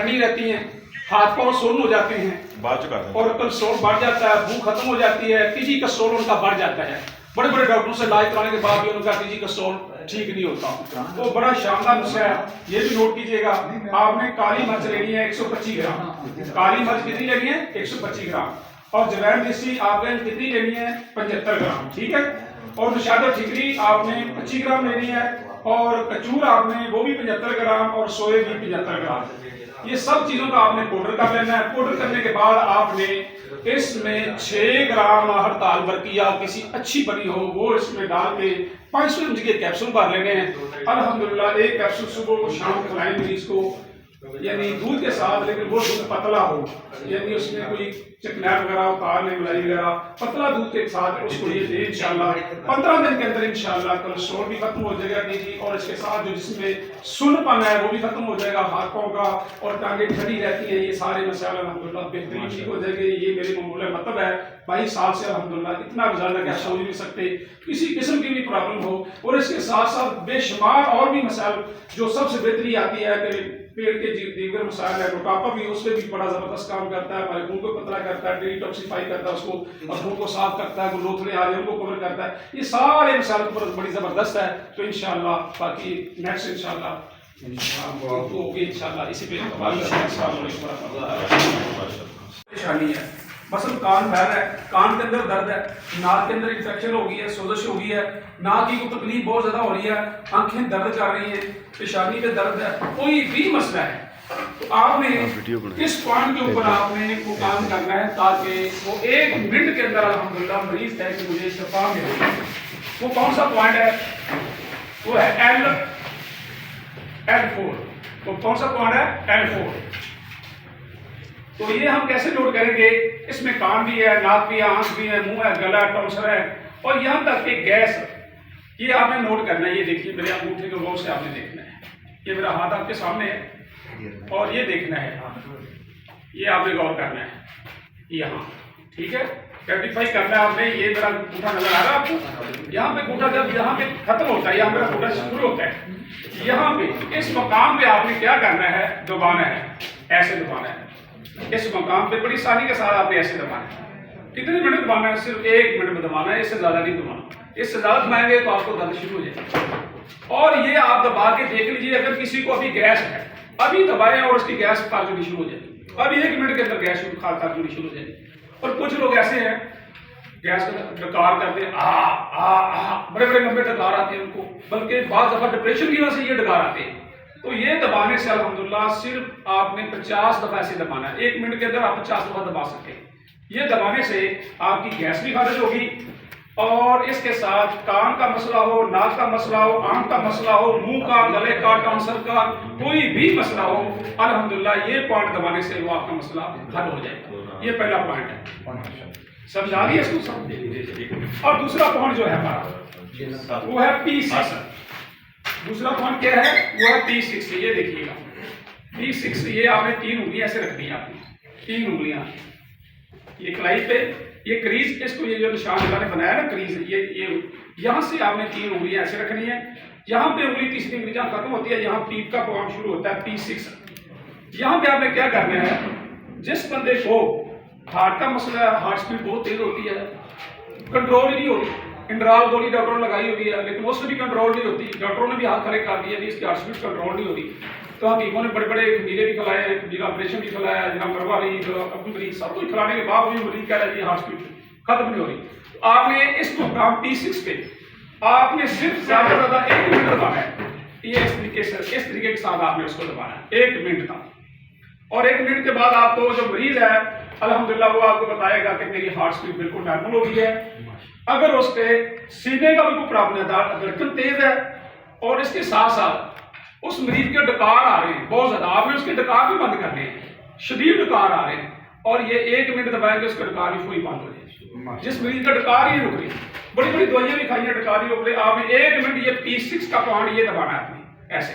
ठंडी रहती हैं, हाथ पाँव सोन हो जाते हैं और कोलेस्ट्रॉल बढ़ जाता है, भूख खत्म हो जाती है, टीजी कोलेस्ट्रॉल उनका बढ़ जाता है। बड़े बड़े डॉक्टरों से इलाज कराने के बाद भी उनका टीजी कोलेस्ट्रॉल ठीक नहीं होता। तो बड़ा शानदार नुस्खा है, ये भी नोट कीजिएगा। आपने काली मिर्च लेनी है 125 ग्राम, काली मिर्च कितनी लेनी है 125 ग्राम, और जवैन देसी आपने कितनी लेनी है 75 ग्राम, ठीक है। और नशादा ठिकरी आपने 25 ग्राम लेनी है, और कचूर आपने वो भी 75 ग्राम, और सोए भी 75 ग्राम। ये सब चीजों का आपने पाउडर कर लेना है। पाउडर करने के बाद आपने इसमें 6 ग्राम हड़ताल बरकी या किसी अच्छी बनी हो वो इसमें डाल के 500 mg के कैप्सूल भर लेने हैं। अल्हम्दुलिल्लाह एक कैप्सूल सुबह शाम खिलाएं मरीज को, यानी दूध के साथ, लेकिन वो दूध पतला हो, यानी उसमें कोई चिकनाट वगैरह उतार नहीं, मलाई वगैरह, पतला दूध के साथ उसको ये दे। इंशाल्लाह 15 दिन के अंदर इंशाल्लाह कोलेस्ट्रॉल भी खत्म हो जाएगा जी, और इसके साथ जो जिसमें सुन्नपन है वो भी खत्म हो जाएगा, हाथ पाँव का, और टांगे ठंडी रहती है, ये सारे मसाले अल्हम्दुलिल्लाह बेहतरीन ठीक हो जाएंगे। ये मेरी मामूल मतलब है 22 साल से अल्हम्दुलिल्लाह इतना गुजारना क्या सोच नहीं सकते, किसी किस्म की भी प्रॉब्लम हो। और इसके साथ साथ बेशुमार और भी मसाल जो सबसे बेहतरी आती है कि पेट के दीगर मसाइल है, मोटापा भी उससे भी बड़ा जबरदस्त काम करता है, हमारे खून को पतला करता है, डिटॉक्सिफाई करता है उसको, और खून को साफ करता है, लोथड़े आ रहे हैं उनको कवर करता है। ये सारे मसाइल पर बड़ी जबरदस्त है। तो इंशाल्लाह बाकी नेक्स्ट इंशाल्लाह इसी पे परेशानी है, मसल कान फैल रहा है, कान के अंदर दर्द है, नाक के अंदर इंफेक्शन हो गई है, सोजश हो गई है, नाक की को तकलीफ बहुत ज्यादा हो रही है, आंखें दर्द कर रही हैं, पेशानी पे दर्द है, कोई भी मसला है, तो आपने किस पॉइंट के ऊपर आपने वो काम करना है ताकि वो 1 मिनट के अंदर अल्हम्दुलिल्लाह मरीज है कि मुझे शफा मिले। वो कौन सा पॉइंट है? वो है L4। तो कौन सा पॉइंट है? L4। तो ये हम कैसे नोट करेंगे? इसमें कान भी है, नाक भी है, आंख भी है, मुंह है, गला, टॉन्सिल है, और यहाँ तक कि गैस, ये आपने नोट करना है। ये देखिए मेरे अंगूठे के गौर से आपने देखना है, ये मेरा हाथ आपके सामने है और ये देखना है, ये आपने गौर करना है यहाँ, ठीक है, रेक्टिफाई करना है आपने। ये मेरा अंगूठा नजर आ रहा है आपको? यहाँ पे अंगूठा जब यहाँ पे खत्म होता है, यहाँ मेरा अंगूठा शुरू होता है, यहाँ पे इस मकाम पे आपने क्या करना है? दबाना है, ऐसे दबाना है। इस मकाम पे बड़ी आसानी के साथ आपने ऐसे दबाना है। कितने मिनट दबाना है? सिर्फ 1 मिनट में दबाना है, इससे ज्यादा नहीं दबाना। इससे ज्यादा दबाएंगे तो आपको दर्द शुरू हो जाएगा। और ये आप दबा के देख लीजिए, अगर किसी को अभी गैस है, अभी दबाएं और उसकी गैस खारजोड़ी शुरू हो जाएगी, अभी 1 मिनट के अंदर गैस खारजोड़ी शुरू हो जाएगी। और कुछ लोग ऐसे हैं गैस का डकार करते हैं, बड़े बड़े लंबे डकार आते हैं उनको, बल्कि बाद दफा डिप्रेशन की वजह से ये डकार आते हैं। तो ये दबाने से अल्हम्दुलिल्लाह सिर्फ आपने 50 दफा ऐसे दबाना है, 1 मिनट के अंदर आप 50 दफा दबा सकते हैं। ये दबाने से आपकी गैस भी खारिज होगी, और इसके साथ कान का मसला हो, नाक का मसला हो, आंख का मसला हो, मुंह का, गले का, टॉन्सिल का, कोई भी मसला हो, अल्हम्दुलिल्लाह ये पॉइंट दबाने से वो आपका मसला हल हो जाएगा। ये पहला पॉइंट है, समझा दिए इसको सब। और दूसरा पॉइंट जो है हमारा वो है P6। दूसरा पॉइंट क्या है? वो है P6। ये देखिएगा P6, ये आपने 3 उंगलियां ऐसे रखनी है, आपने 3 उंगलियां ये कलाई पे, ये क्रीज, इसको ये जो निशान मैंने बनाया ना क्रीज, ये यहाँ से आपने 3 उंगलियां ऐसे रखनी है। यहाँ पे उंगली, तीसरी उंगली जहाँ खत्म होती है, यहाँ पीप का पॉइंट शुरू होता है P6। यहाँ पे आपने क्या करना है? जिस बंदे को हार्ट का मसला है, हार्ट स्पीड बहुत तेज होती है, कंट्रोल ही नहीं होती, इंड्राल गोली डॉक्टरों ने लगाई हुई है, लेकिन उससे भी कंट्रोल नहीं होती, डॉक्टरों ने भी हाथ खड़े कर दिए, इसकी हार्ट स्पीड कंट्रोल नहीं होती। तो हकीमों ने बड़े बड़े खमीरे भी खिलाए, जिनका ऑपरेशन भी खिलाया, जिनका मरवा रही, अब्दुल मरीज, सब कुछ खिलाने के बाद भी मरीज कह रहा है हार्ट स्पीड खत्म नहीं हो रही। तो आपने इसको काम P6 पे आपने सिर्फ ज्यादा से ज्यादा 1 मिनट दबाना है। ये इस तरीके के साथ आपने उसको दबाना है 1 मिनट तक। और 1 मिनट के बाद आपको जो मरीज है अल्हम्दुलिल्लाह वो आपको बताएगा कि मेरी हार्ट स्पीड बिल्कुल नॉर्मल हो गई है। अगर उसके सीने का भी कोई प्रॉब्लम है, धड़कन तेज है, और इसके साथ साथ उस मरीज के डकार आ रहे हैं बहुत ज्यादा, आपने उसके डकार भी बंद करने हैं, शदीद डकार आ रहे हैं, और ये 1 मिनट दबाएंगे उसका डकार भी पूरी बंद हो जाएगी। जिस मरीज का डकार ही रुक रही, बड़ी बड़ी दवाइयां भी खाई है, डकार ही रुक रही, आपने 1 मिनट ये P6 का पॉइंट ये दबाना है आपने ऐसे,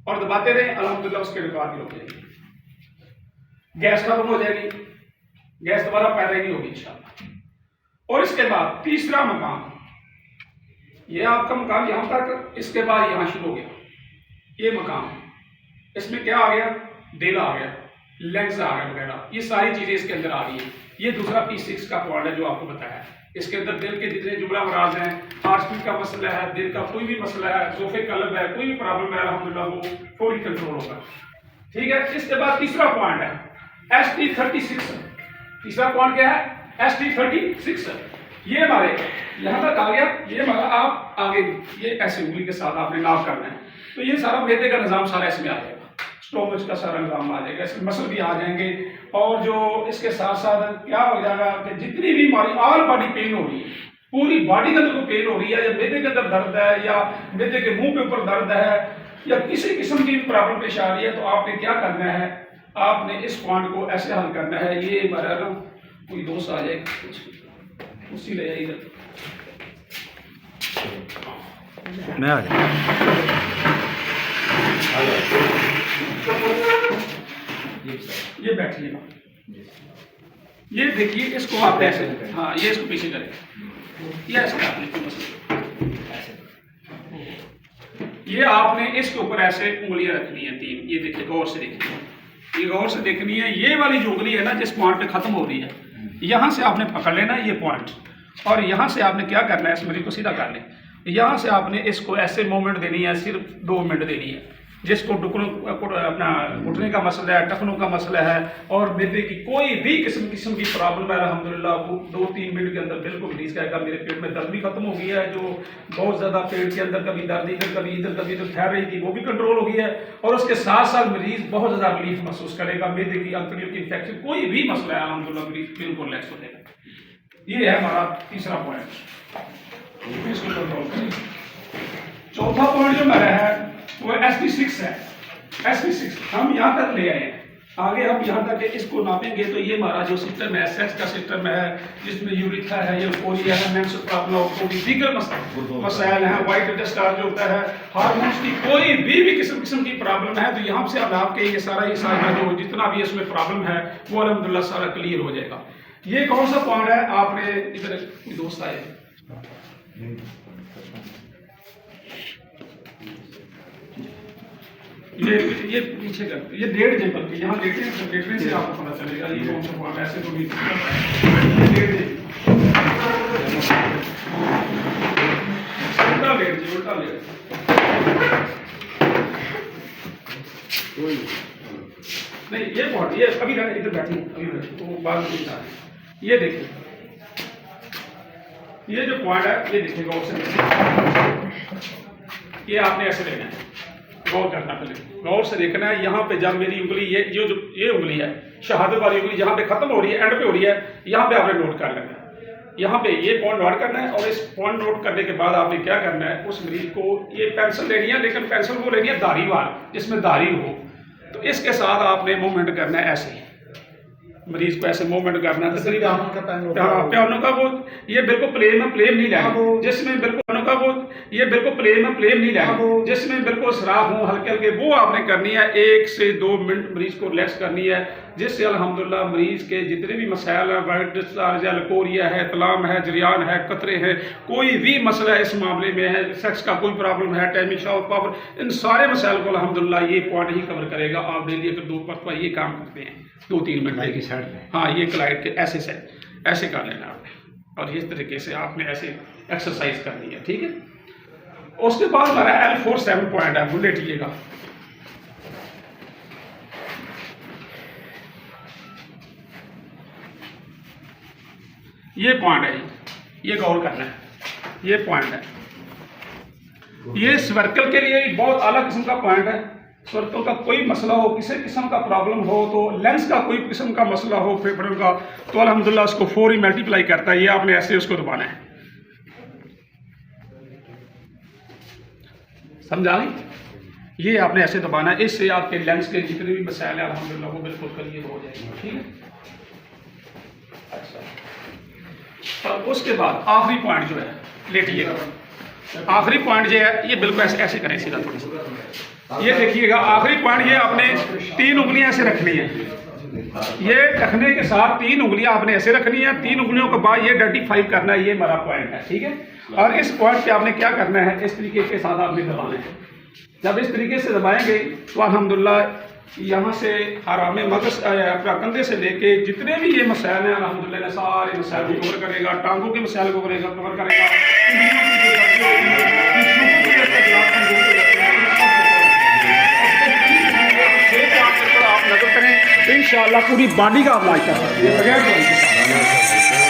और दबाते रहे, अल्हम्दुलिल्लाह उसके डकार भी रुक जाएगी, गैस खत्म हो जाएगी, गैस दोबारा पैदा ही नहीं होगी इंशाअल्लाह। और इसके बाद तीसरा मकाम, ये आपका मकाम यहां तक, इसके बाद यहां शुरू हो गया ये मकाम, इसमें क्या आ गया? दिल आ गया, लेंस आ गया वगैरह, ये सारी चीज़ें इसके अंदर आ रही हैं। ये दूसरा P6 का पॉइंट है जो आपको बताया है। इसके अंदर दिल के जितने जुमला मराज हैं, हार्ट स्पीड का मसला है, दिल का कोई भी मसला है, सोफे कलब है, कोई भी प्रॉब्लम है, अल्हम्दुलिल्लाह वो फौरी कंट्रोल होगा। ठीक है। इसके बाद तीसरा पॉइंट है ST36। तीसरा पॉइंट क्या है? ST36। ये हमारे यहाँ तक आ गया। ये हमारा आप आगे ये ऐसे उंगली के साथ आपने नाप करना है, तो ये सारा मैदे का निज़ाम सारा इसमें आ जाएगा, स्टोमच का सारा निज़ाम आ जाएगा, इसमें मसल भी आ जाएंगे। और जो इसके साथ साथ क्या हो जाएगा कि जितनी भी हमारी ऑल बॉडी पेन हो रही है, पूरी बॉडी के अंदर कोई पेन हो रही है, या मैदे के अंदर दर्द है, या मैदे के मुंह के ऊपर दर्द है, या किसी किस्म की प्रॉब्लम पेश आ रही है, तो आपने क्या करना है? आपने इस पॉइंट को ऐसे हल करना है। ये हमारा ना कोई दोस्त आ जाए, उसी ले जाइए इधर, मैं आ गया। ये बैठिएगा, ये देखिए, इसको आप ऐसे, हाँ ये इसको पीछे करें, ये ऐसे कर लीजिए। ये आपने इसके ऊपर ऐसे उंगलियां रखनी है 3। ये देखिए, गौर से देखिए, ये गौर से देखनी है। ये वाली जो उंगली है ना, जिस पॉइंट पे खत्म हो रही है, यहाँ से आपने पकड़ लेना ये पॉइंट, और यहाँ से आपने क्या करना है? इस मरीज को सीधा कर लें। यहाँ से आपने इसको ऐसे मूवमेंट देनी है, सिर्फ 2 मिनट देनी है। जिसको अपना घुटने का मसला है, टखनों का मसला है, और मैदे की कोई भी किस्म की प्रॉब्लम है, अल्हम्दुलिल्लाह वो 2-3 मिनट के अंदर बिल्कुल रिलीज करेगा। मेरे पेट में दर्द भी खत्म हो गया है, जो बहुत ज़्यादा पेट के अंदर कभी दर्द इधर कभी इधर कभी इधर ठहर रही थी, वो भी कंट्रोल हो गई है। और उसके साथ साथ मरीज बहुत ज़्यादा रिलीफ महसूस करेगा। मैदे की अंतड़ियों की इन्फेक्शन कोई भी मसला है, अल्हम्दुलिल्लाह मरीज बिल्कुल रिलैक्स हो जाएगा। ये है हमारा तीसरा पॉइंट, इसको कंट्रोल करें। चौथा पॉइंट जो मेरा है वो ST6 है। ST6 हम यहाँ तक ले आए हैं। आगे हम यहाँ तक इसको नापेंगे तो ये हमारा जो सिस्टम है, सेक्स का सिस्टम है, जिसमें यूरिथा है, यूफोरिया है, मेंस प्रॉब्लम, कोई दीगर मसाइल हैं, वाइट डिस्चार्ज जो होता है, हार्मोन्स की कोई भी किस्म की प्रॉब्लम है, तो यहाँ से अब आपके ये सारा जो जितना भी इसमें प्रॉब्लम है वो अल्हम्दुलिल्लाह सारा क्लियर हो जाएगा। ये कौन सा पॉइंट है? आपने इधर कोई दोस्त आए, ये पीछे कर, ये 1.5 जेबल के यहाँ देखने से आपको पता चलेगा ये कौन सा पॉइंट है। ऐसे तो भी 1.5 उल्टा लेट नहीं, ये पॉइंट ये अभी इधर बैठी अभी तो बाद में ये देखिए, ये जो पॉइंट है ये देखिए गौर से, ये आपने ऐसे लेना है, गौर करना, पहले गौर से देखना है। यहाँ पे जब मेरी उंगली ये उंगली है, शहादत वाली उंगली जहाँ पे खत्म हो रही है, एंड पे हो रही है, यहाँ पे आपने नोट कर लेना है। यहाँ पे ये पॉइंट नोट करना है, और इस पॉइंट नोट करने के बाद आपने क्या करना है? उस मरीज को ये पेंसिल लेनी है, लेकिन पेंसिल वो लेनी है धारी वार, जिसमें धारी हो। तो इसके साथ आपने मूवमेंट करना है, ऐसे मरीज को ऐसे मूवमेंट करना है। पियानो का वो ये बिल्कुल प्लेन में प्लेन नहीं लेना, जिसमें बिल्कुल का वो ये बिल्कुल प्लेन में प्लेन नहीं लेना, जिसमें बिल्कुल सराफ हो हल्के हल्के, वो आपने करनी है। 1 से 2 मिनट मरीज को रिलैक्स करनी है, जिससे अल्हम्दुलिल्लाह मरीज के जितने भी मसाइल हैं, वाइट डिस्चार्ज है, लकोरिया है, तलाम है, जरियान है, कतरे हैं, कोई भी मसला इस मामले में है, सेक्स का कोई प्रॉब्लम है, टाइमिंग शावर पावर, इन सारे मसाइल को अल्हम्दुलिल्लाह ये पॉइंट ही कवर करेगा। आप डेली अगर 2 मरतबा ये काम करते हैं 2-3 मिनट की साइड में, हाँ ये क्लाइट के ऐसे कर लेना आपने, और इस तरीके से आपने ऐसे एक्सरसाइज करनी है। ठीक है। उसके बाद हमारा L47 पॉइंट है, वो लेटिएगा। ये पॉइंट है, ये गौर करना है, ये पॉइंट है। ये सर्कल के लिए बहुत अलग किस्म का पॉइंट है। सर्कल का कोई मसला हो, किसी किस्म का प्रॉब्लम हो, तो लेंस का कोई किस्म का मसला हो फेफड़ों का, तो अल्हम्दुलिल्लाह उसको फौरी मल्टीप्लाई करता है। ये आपने ऐसे उसको दबाना है, समझा नहीं? ये आपने ऐसे दबाना है, इससे आपके लेंस के जितने भी मसाइल हैं अल्हम्दुलिल्लाह वो बिल्कुल क्लियर हो जाएंगे। ठीक है। अच्छा, और उसके बाद आखिरी पॉइंट जो है, लेटिएगा। आखिरी पॉइंट जो है ये बिल्कुल ऐसे करें सीधा, थोड़ी सी ये देखिएगा। आखिरी पॉइंट ये आपने 3 उंगलियां ऐसे रखनी है, ये रखने के साथ 3 उंगलियां आपने ऐसे रखनी है। 3 उंगलियों के बाद ये 35 करना है, ये हमारा पॉइंट है। ठीक है। और इस पॉइंट पे आपने क्या करना है? इस तरीके के साथ आपने दबाना है। जब इस तरीके से दबाएंगे तो अल्हम्दुलिल्लाह यहाँ से हराम मगज अपना कंधे से लेके जितने भी ये मसाइल हैं अल्हम्दुलिल्लाह सारे मसाइल को कवर करेगा, टांगों के मसाइल को कवर करेगा, इंद्रियों की जो दर्द होती है, इंद्रियों की जो तकलीफ कमजोर हो जाती है, इन सब को शेर पे आप नजर करें, इंशाअल्लाह पूरी बॉडी का इलाज कर सकते हैं बगैर दवाई के।